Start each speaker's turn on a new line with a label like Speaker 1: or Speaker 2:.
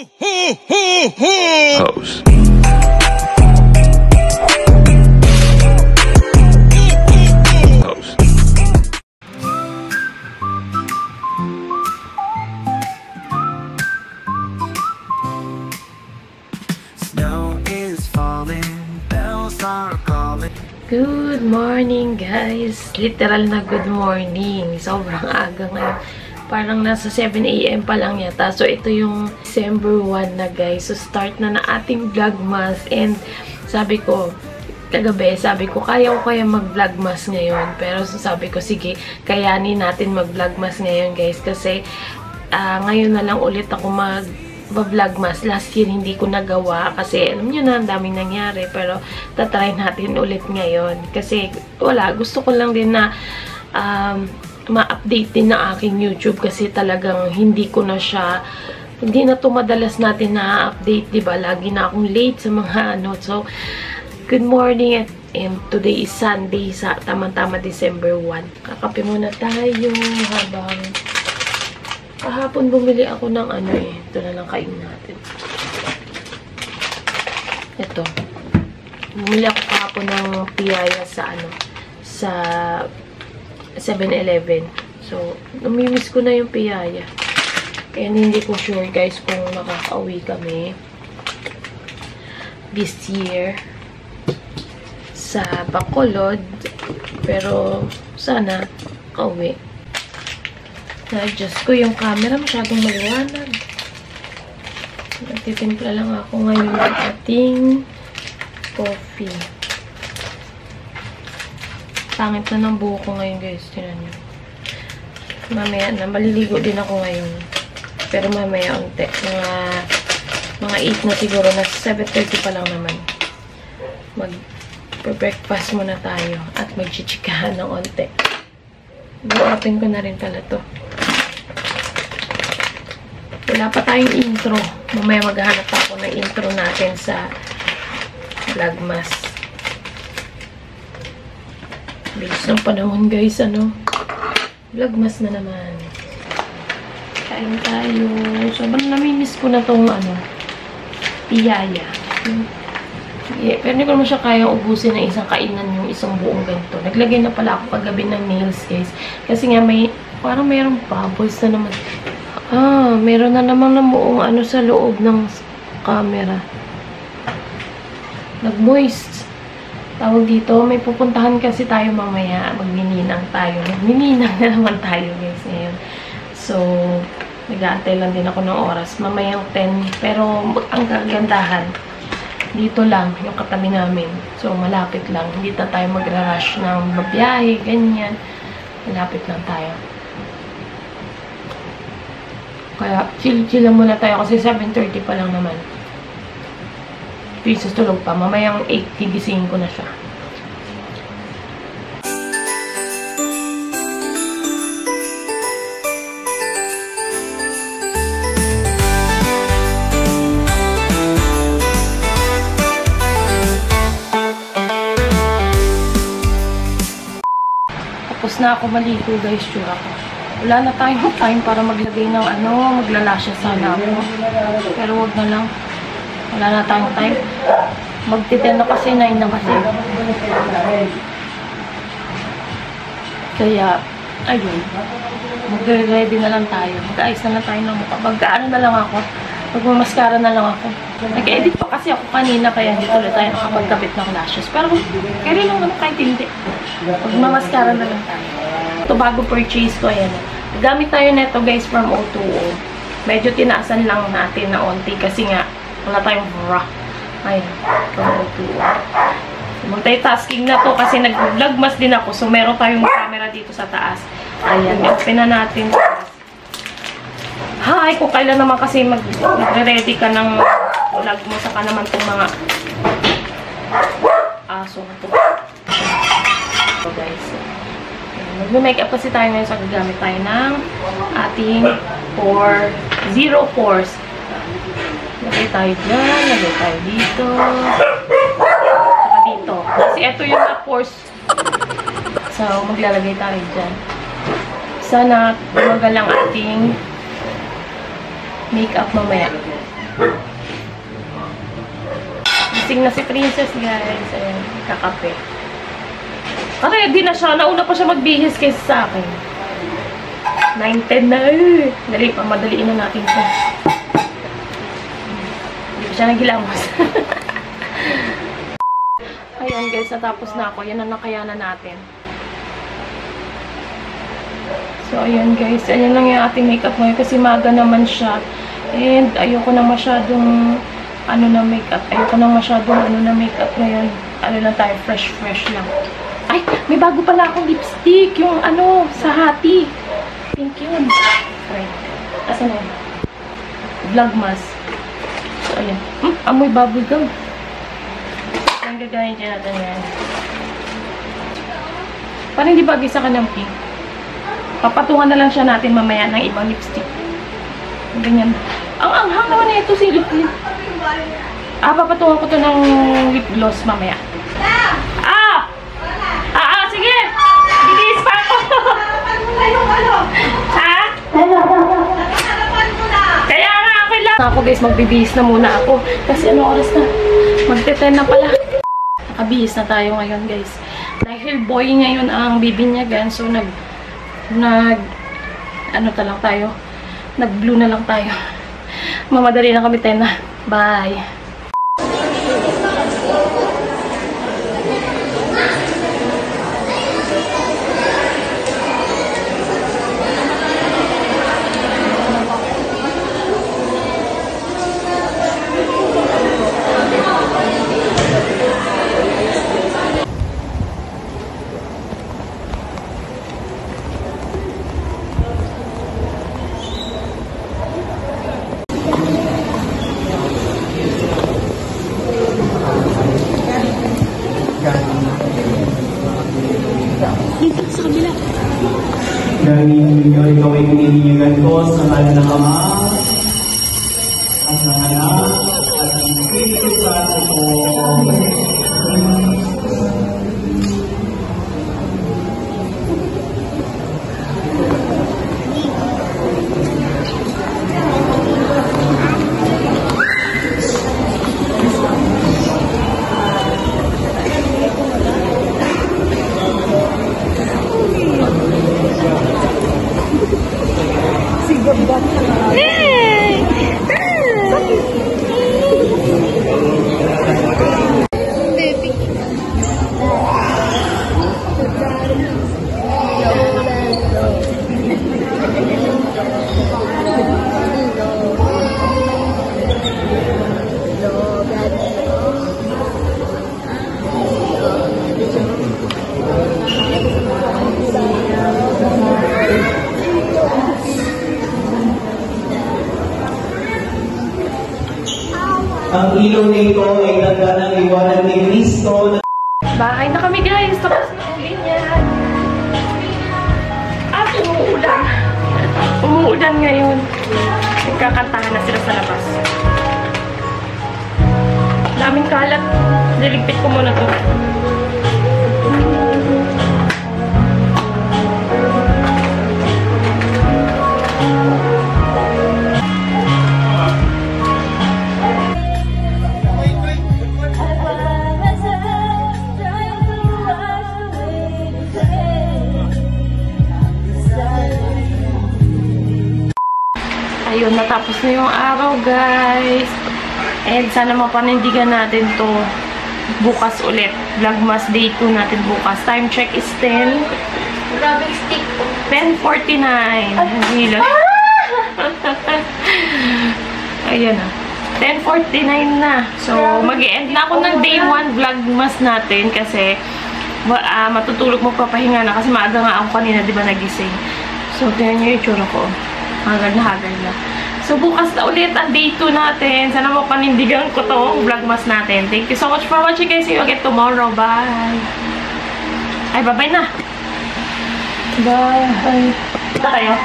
Speaker 1: Host.
Speaker 2: Good morning guys! Literal na good morning. Sobrang aga ngayon. Parang nasa 7 AM pa lang yata. So ito yung December 1 na guys. So start na ating vlogmas. And sabi ko, kagabi, sabi ko, kaya mag-vlogmas ngayon. Pero sabi ko, sige, kayanin natin mag-vlogmas ngayon guys. Kasi ngayon na lang ulit ako mag-vlogmas. Last year hindi ko nagawa kasi alam nyo na, ang daming nangyari. Pero tatry natin ulit ngayon. Kasi wala, gusto ko lang din na ma-update din na aking YouTube kasi talagang hindi na to madalas natin na-update, diba? Lagi na akong late sa mga ano. So, good morning and today is Sunday, sa tama-tama December 1. Kakape muna tayo habang kahapon bumili ako ng ano eh. Ito na lang kainin natin. Ito. Bumili ako kahapon ng piyaya sa ano, sa 7-Eleven. So, namimiss ko na yung piyaya. And hindi ko sure guys kung makaka-uwi kami this year sa Bacolod. Pero, sana kauwi. Na-adjust ko yung camera. Masyadong maliwanag. Nagtitimpla lang ako ngayon ng ating coffee. Pangit na ng buho ko ngayon guys. Tinan nyo. Mamaya na. Maliligo din ako ngayon. Pero mamaya unti. Mga 8 na siguro. Nasa 7:30 pa lang naman. Mag-breakfast muna tayo. At mag-chichikahan ng unti. Buhatin ko na rin pala to. Wala pa tayong intro. Mamaya maghahanap ako ng intro natin sa vlogmas. Bilis ng panahon guys, ano? Vlogmas na naman. Kain tayo. Sobrang namimiss ko na tong ano, piyaya. Yeah, pero hindi ko naman siya kayang ubusin ng isang kainan yung isang buong ganito. Naglagay na pala ako kagabi ng nails guys. Kasi nga parang mayroong bubbles na naman. Meron na namang namuong ano sa loob ng camera. Nag-moist. Tawag dito, may pupuntahan kasi tayo mamaya. Magnininang tayo. Magnininang na naman tayo guys ngayon. So, nag-aantay lang din ako ng oras. Mamayang 10. Pero, ang kagandahan, dito lang, yung katabi namin. So, malapit lang. Hindi na tayo magra-rush ng mabiyahe, ganyan. Malapit lang tayo. Kaya, chill-chill lang muna tayo kasi 7:30 pa lang naman. Please, tulog pa. Mamayang 8, gigisingin ko na siya. Tapos na ako maligo guys, sure ako. Wala na tayong time para maglagay ng ano, maglalasya sana ako. Pero wag na lang. Wala na tayong time. Magti-10 na kasi, 9 na kasi. Kaya, ayun. Magre-ready na lang tayo. Mag-ayos na lang tayo ng mukha. Mag-ano na lang ako. Magmamaskara na lang ako. Nag-edit pa kasi ako kanina, kaya hindi tuloy tayo nakapagkabit ng lashes. Pero, kaya rin naman kahit hindi. Magmamaskara na lang tayo. Ito bago purchase ko, ayan. Gamit tayo neto guys from O2O. Medyo tinaasan lang natin na onti kasi nga, wala tayong bra. Ayun, from O2O. Multitasking na to kasi nag-vlogmas din ako. So, meron tayong camera dito sa taas. Ayan, open na natin. Hi! Kung kailan naman kasi magre-ready ka ng vlog mo, saka naman itong mga aso na to. So, guys. Mag-makeup kasi tayo ngayon. So, gagamit tayo ng ating zero pores. Lagay tayo dyan. Lagay tayo dito. Saka dito. Kasi ito yung na-pores. So, maglalagay tayo dyan. Sana tumagal ang ating makeup mamaya. Gising na si Princess, guys. Ayan, kakape. Ready na siya. Nauna pa siya magbihis kaysa sa akin. 9:10 na eh. Dali pa, madaliin na natin ito. Hindi pa siya nagilamos. Ayan guys, natapos na ako. Yan ang nakayanan natin. So, ayan guys. Ayan lang yung ating makeup ngayon kasi maga naman siya. And ayoko na masyadong makeup. Ayoko na masyadong makeup ngayon. Ano lang tayo, fresh lang. Ay, may bago pala akong lipstick. Yung sa hati. Pink yun. Right. Asan na yun? Vlogmas. So, ayan. Amoy bubblegum. Ang gagawin dyan natin yan. Parang hindi bagay sa kanyang pink. Papatungan na lang siya natin mamaya ng ibang lipstick. Ganyan. Ang anghang naman na ito si lip. Papatungan ko to ng lip gloss mamaya. Sige! Bilis pa ako! Ha? Kaya nga, okay lang. Ako guys, magbibihis na muna ako. Kasi oras na? Magte-10 na pala. Nakabihis na tayo ngayon guys. Dahil boy ngayon ang bibinyagan. So nag-blue na lang tayo. Mamadali na kami 10 na. Bye!
Speaker 1: Gagawin ninyo, ikaw ay pininiyugan ko sa ngalan ng Ama at ng Anak at ng Espiritu Santo ko. Ang ilaw nito ay tanda ng liwanag ni Kristo.
Speaker 2: Bahay na kami guys. Tapos na ulit yan. Umuulan. Umuulan ngayon. Nagkakantahan na sila sa labas. Daming kalat. Niligpit ko muna to. Ayun, natapos na yung araw, guys. And sana mapanindigan natin to bukas ulit. Vlogmas Day 2 natin bukas. Time check is 10. 10:49. Ayan na. 10:49 na. So, mag-e-end na ako ng Day 1 Vlogmas natin kasi matutulog magpapahinga na kasi maaga nga ako kanina, di ba, nagising. So, tingnan nyo yung itsura ko. Hagal na. So, bukas na ulit ang Day 2 natin. Sana mo panindigan ko to vlogmas natin. Thank you so much for watching guys. See you again tomorrow. Bye! Ay, bye-bye na! Bye! Kita tayo.